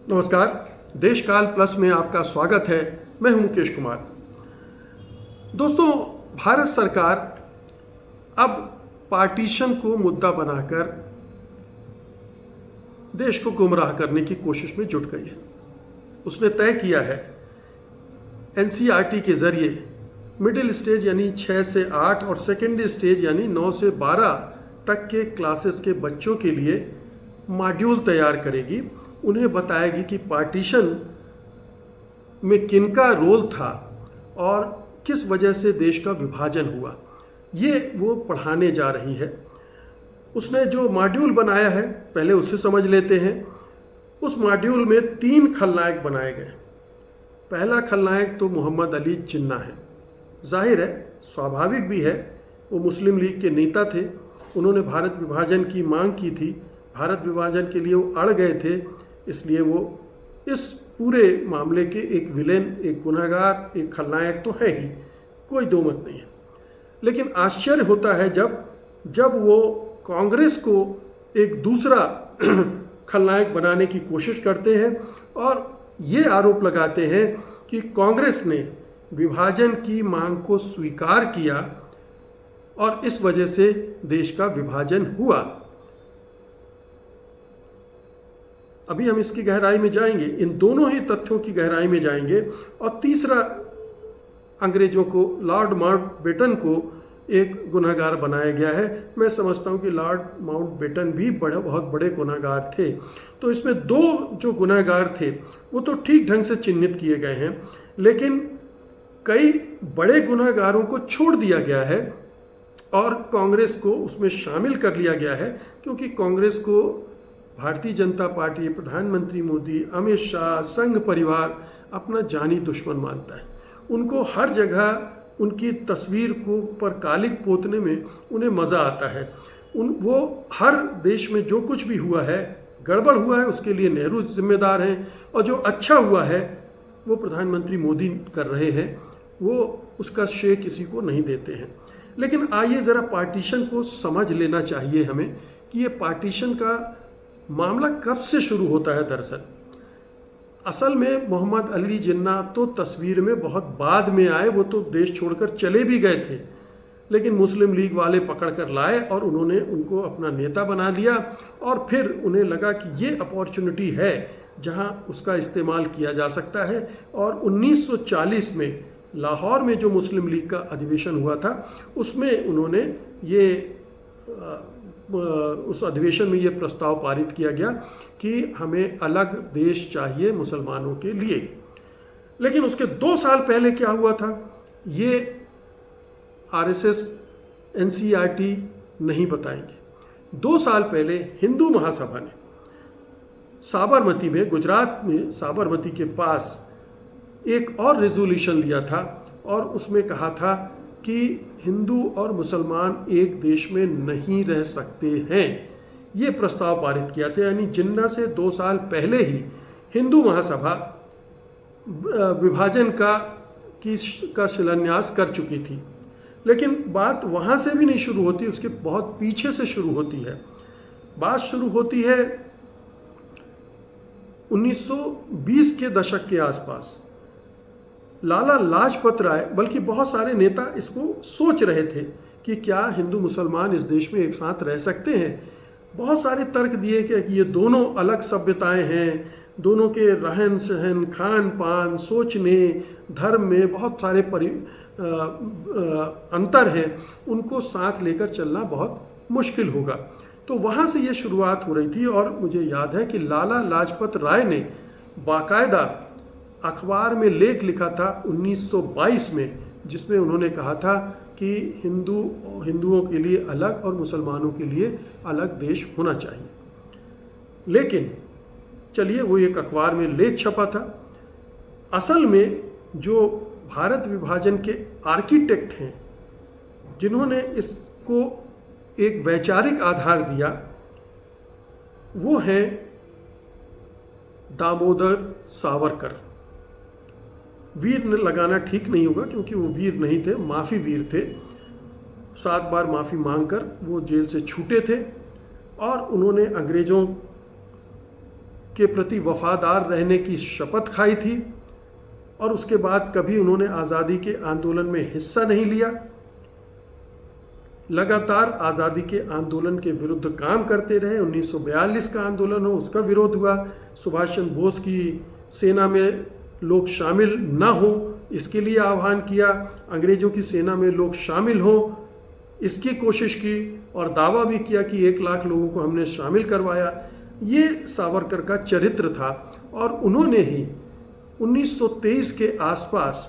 नमस्कार। देशकाल प्लस में आपका स्वागत है। मैं हूं मुकेश कुमार। दोस्तों, भारत सरकार अब पार्टीशन को मुद्दा बनाकर देश को गुमराह करने की कोशिश में जुट गई है। उसने तय किया है एनसीईआरटी के जरिए मिडिल स्टेज यानी 6 से 8 और सेकेंडरी स्टेज यानी 9 से 12 तक के क्लासेस के बच्चों के लिए मॉड्यूल तैयार करेगी। उन्हें बताएगी कि पार्टीशन में किनका रोल था और किस वजह से देश का विभाजन हुआ, ये वो पढ़ाने जा रही है। उसने जो मॉड्यूल बनाया है पहले उससे समझ लेते हैं। उस मॉड्यूल में 3 खलनायक बनाए गए। पहला खलनायक तो मोहम्मद अली जिन्ना है। जाहिर है, स्वाभाविक भी है, वो मुस्लिम लीग के नेता थे। उन्होंने भारत विभाजन की मांग की थी। भारत विभाजन के लिए वो अड़ गए थे, इसलिए वो इस पूरे मामले के एक विलेन, एक गुनहगार, एक खलनायक तो है ही, कोई दो मत नहीं है। लेकिन आश्चर्य होता है जब वो कांग्रेस को एक दूसरा खलनायक बनाने की कोशिश करते हैं और ये आरोप लगाते हैं कि कांग्रेस ने विभाजन की मांग को स्वीकार किया और इस वजह से देश का विभाजन हुआ। अभी हम इसकी गहराई में जाएंगे, इन दोनों ही तथ्यों की गहराई में जाएंगे। और तीसरा, अंग्रेजों को, लॉर्ड माउंटबेटन को एक गुनहगार बनाया गया है। मैं समझता हूँ कि लॉर्ड माउंटबेटन भी बहुत बड़े गुनहगार थे। तो इसमें 2 जो गुनहगार थे वो तो ठीक ढंग से चिन्हित किए गए हैं, लेकिन कई बड़े गुनहगारों को छोड़ दिया गया है और कांग्रेस को उसमें शामिल कर लिया गया है, क्योंकि कांग्रेस को भारतीय जनता पार्टी, प्रधानमंत्री मोदी, अमित शाह, संघ परिवार अपना जानी दुश्मन मानता है। उनको हर जगह उनकी तस्वीर को पर कालिक पोतने में उन्हें मज़ा आता है। वो हर देश में जो कुछ भी हुआ है, गड़बड़ हुआ है, उसके लिए नेहरू जिम्मेदार हैं, और जो अच्छा हुआ है वो प्रधानमंत्री मोदी कर रहे हैं। वो उसका श्रेय किसी को नहीं देते हैं। लेकिन आइए ज़रा पार्टीशन को समझ लेना चाहिए हमें कि ये पार्टीशन का मामला कब से शुरू होता है। दरअसल असल में मोहम्मद अली जिन्ना तो तस्वीर में बहुत बाद में आए। वो तो देश छोड़कर चले भी गए थे, लेकिन मुस्लिम लीग वाले पकड़ कर लाए और उन्होंने उनको अपना नेता बना लिया। और फिर उन्हें लगा कि ये अपॉर्चुनिटी है जहां उसका इस्तेमाल किया जा सकता है। और 1940 में लाहौर में जो मुस्लिम लीग का अधिवेशन हुआ था, उसमें उन्होंने उस अधिवेशन में ये प्रस्ताव पारित किया गया कि हमें अलग देश चाहिए मुसलमानों के लिए। लेकिन उसके 2 साल पहले क्या हुआ था, ये आरएसएस, एनसीईआरटी नहीं बताएंगे। 2 साल पहले हिंदू महासभा ने साबरमती में, गुजरात में साबरमती के पास एक और रेजोल्यूशन लिया था और उसमें कहा था कि हिंदू और मुसलमान एक देश में नहीं रह सकते हैं। ये प्रस्ताव पारित किया था। यानी जिन्ना से 2 साल पहले ही हिंदू महासभा विभाजन का शिलान्यास कर चुकी थी। लेकिन बात वहाँ से भी नहीं शुरू होती, उसके बहुत पीछे से शुरू होती है। बात शुरू होती है 1920 के दशक के आसपास। लाला लाजपत राय, बल्कि बहुत सारे नेता इसको सोच रहे थे कि क्या हिंदू मुसलमान इस देश में एक साथ रह सकते हैं। बहुत सारे तर्क दिए कि ये दोनों अलग सभ्यताएं हैं, दोनों के रहन सहन, खान पान, सोचने, धर्म में बहुत सारे अंतर हैं, उनको साथ लेकर चलना बहुत मुश्किल होगा। तो वहाँ से ये शुरुआत हो रही थी। और मुझे याद है कि लाला लाजपत राय ने बाकायदा अखबार में लेख लिखा था 1922 में, जिसमें उन्होंने कहा था कि हिंदुओं के लिए अलग और मुसलमानों के लिए अलग देश होना चाहिए। लेकिन चलिए, वो एक अखबार में लेख छपा था। असल में जो भारत विभाजन के आर्किटेक्ट हैं, जिन्होंने इसको एक वैचारिक आधार दिया, वो हैं दामोदर सावरकर। वीर लगाना ठीक नहीं होगा, क्योंकि वो वीर नहीं थे, माफ़ी वीर थे। 7 बार माफ़ी मांगकर वो जेल से छूटे थे और उन्होंने अंग्रेज़ों के प्रति वफादार रहने की शपथ खाई थी और उसके बाद कभी उन्होंने आज़ादी के आंदोलन में हिस्सा नहीं लिया। लगातार आज़ादी के आंदोलन के विरुद्ध काम करते रहे। 1942 का आंदोलन हो, उसका विरोध हुआ। सुभाष चंद्र बोस की सेना में लोग शामिल ना हो, इसके लिए आह्वान किया। अंग्रेज़ों की सेना में लोग शामिल हों, इसकी कोशिश की और दावा भी किया कि 1 लाख लोगों को हमने शामिल करवाया। ये सावरकर का चरित्र था और उन्होंने ही 1923 के आसपास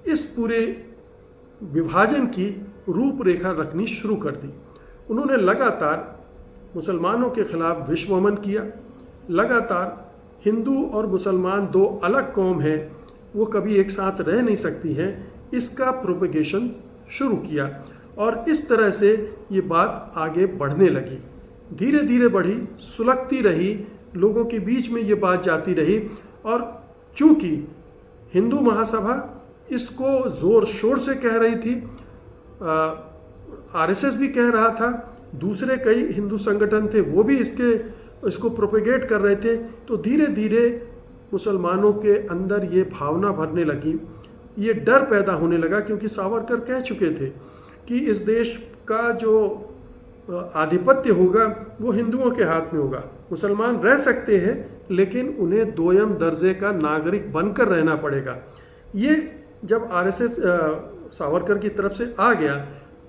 इस पूरे विभाजन की रूपरेखा रखनी शुरू कर दी। उन्होंने लगातार मुसलमानों के खिलाफ विश्वमन किया। लगातार हिंदू और मुसलमान 2 अलग कौम हैं, वो कभी एक साथ रह नहीं सकती हैं, इसका प्रोपेगेशन शुरू किया और इस तरह से ये बात आगे बढ़ने लगी। धीरे धीरे बढ़ी, सुलगती रही, लोगों के बीच में ये बात जाती रही और चूंकि हिंदू महासभा इसको ज़ोर शोर से कह रही थी, आरएसएस भी कह रहा था, दूसरे कई हिंदू संगठन थे वो भी इसको प्रोपेगेट कर रहे थे, तो धीरे धीरे मुसलमानों के अंदर ये भावना भरने लगी, ये डर पैदा होने लगा। क्योंकि सावरकर कह चुके थे कि इस देश का जो आधिपत्य होगा वो हिंदुओं के हाथ में होगा। मुसलमान रह सकते हैं लेकिन उन्हें दोयम दर्जे का नागरिक बनकर रहना पड़ेगा। ये जब आरएसएस सावरकर की तरफ से आ गया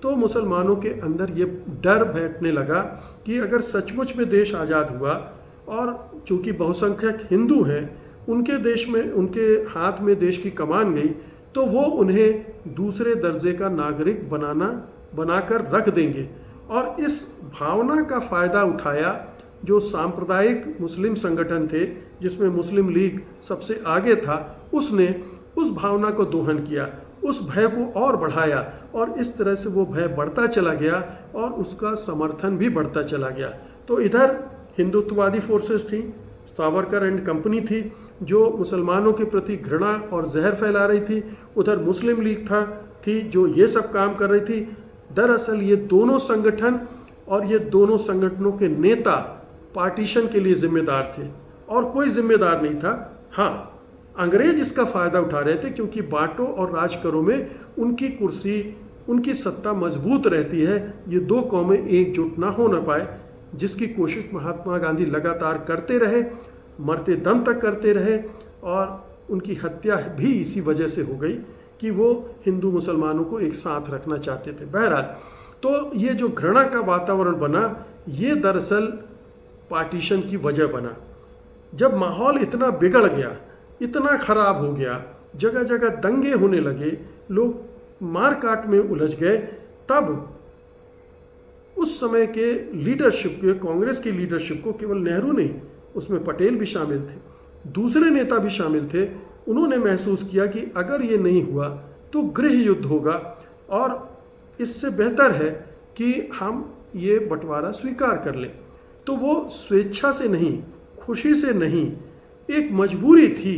तो मुसलमानों के अंदर ये डर बैठने लगा कि अगर सचमुच में देश आज़ाद हुआ और चूँकि बहुसंख्यक हिंदू हैं, उनके देश में, उनके हाथ में देश की कमान गई तो वो उन्हें दूसरे दर्जे का नागरिक बनाकर रख देंगे। और इस भावना का फ़ायदा उठाया जो सांप्रदायिक मुस्लिम संगठन थे, जिसमें मुस्लिम लीग सबसे आगे था, उसने उस भावना को दोहन किया, उस भय को और बढ़ाया और इस तरह से वो भय बढ़ता चला गया और उसका समर्थन भी बढ़ता चला गया। तो इधर हिंदुत्ववादी फोर्सेस थी, सावरकर एंड कंपनी थी जो मुसलमानों के प्रति घृणा और जहर फैला रही थी, उधर मुस्लिम लीग थी जो ये सब काम कर रही थी। दरअसल ये दोनों संगठन और ये दोनों संगठनों के नेता पार्टीशन के लिए जिम्मेदार थे और कोई जिम्मेदार नहीं था। हाँ, अंग्रेज इसका फ़ायदा उठा रहे थे क्योंकि बांटो और राज करो में उनकी कुर्सी, उनकी सत्ता मजबूत रहती है। ये 2 कौमें एकजुट ना हो पाए, जिसकी कोशिश महात्मा गांधी लगातार करते रहे, मरते दम तक करते रहे और उनकी हत्या भी इसी वजह से हो गई कि वो हिंदू मुसलमानों को एक साथ रखना चाहते थे। बहरहाल, तो ये जो घृणा का वातावरण बना, ये दरअसल पार्टीशन की वजह बना। जब माहौल इतना बिगड़ गया, इतना ख़राब हो गया, जगह जगह दंगे होने लगे, लोग मारकाट में उलझ गए, तब उस समय के लीडरशिप के, कांग्रेस की लीडरशिप को केवल नेहरू नहीं, उसमें पटेल भी शामिल थे, दूसरे नेता भी शामिल थे। उन्होंने महसूस किया कि अगर ये नहीं हुआ तो गृह युद्ध होगा और इससे बेहतर है कि हम ये बंटवारा स्वीकार कर लें। तो वो स्वेच्छा से नहीं, खुशी से नहीं, एक मजबूरी थी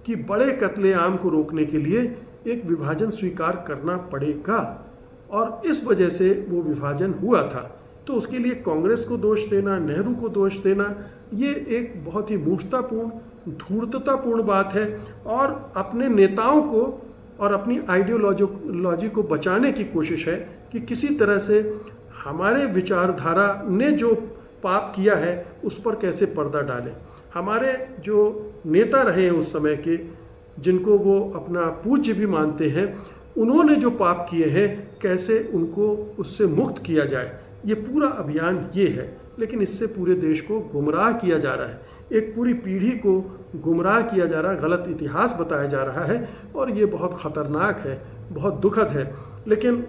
कि बड़े कत्लेआम को रोकने के लिए एक विभाजन स्वीकार करना पड़ेगा और इस वजह से वो विभाजन हुआ था। तो उसके लिए कांग्रेस को दोष देना, नेहरू को दोष देना, ये एक बहुत ही मूर्खतापूर्ण, धूर्ततापूर्ण बात है और अपने नेताओं को और अपनी आइडियोलॉजी को बचाने की कोशिश है कि किसी तरह से हमारे विचारधारा ने जो पाप किया है उस पर कैसे पर्दा डालें। हमारे जो नेता रहे हैं उस समय के, जिनको वो अपना पूज्य भी मानते हैं, उन्होंने जो पाप किए हैं कैसे उनको उससे मुक्त किया जाए, ये पूरा अभियान ये है। लेकिन इससे पूरे देश को गुमराह किया जा रहा है, एक पूरी पीढ़ी को गुमराह किया जा रहा है, गलत इतिहास बताया जा रहा है और ये बहुत ख़तरनाक है, बहुत दुखद है। लेकिन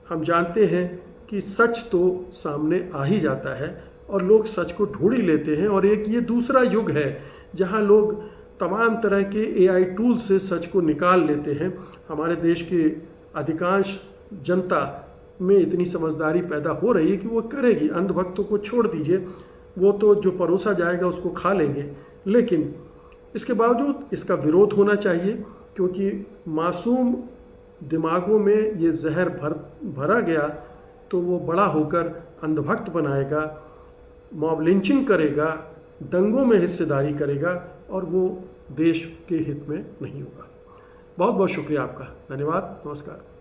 हम जानते हैं कि सच तो सामने आ ही जाता है और लोग सच को ढूंढ ही लेते हैं। और एक ये दूसरा युग है जहां लोग तमाम तरह के AI टूल से सच को निकाल लेते हैं। हमारे देश की अधिकांश जनता में इतनी समझदारी पैदा हो रही है कि वो करेगी। अंधभक्तों को छोड़ दीजिए, वो तो जो परोसा जाएगा उसको खा लेंगे। लेकिन इसके बावजूद इसका विरोध होना चाहिए क्योंकि मासूम दिमागों में ये जहर भरा गया तो वो बड़ा होकर अंधभक्त बनाएगा, मॉब लिंचिंग करेगा, दंगों में हिस्सेदारी करेगा और वो देश के हित में नहीं होगा। बहुत बहुत शुक्रिया आपका। धन्यवाद। नमस्कार।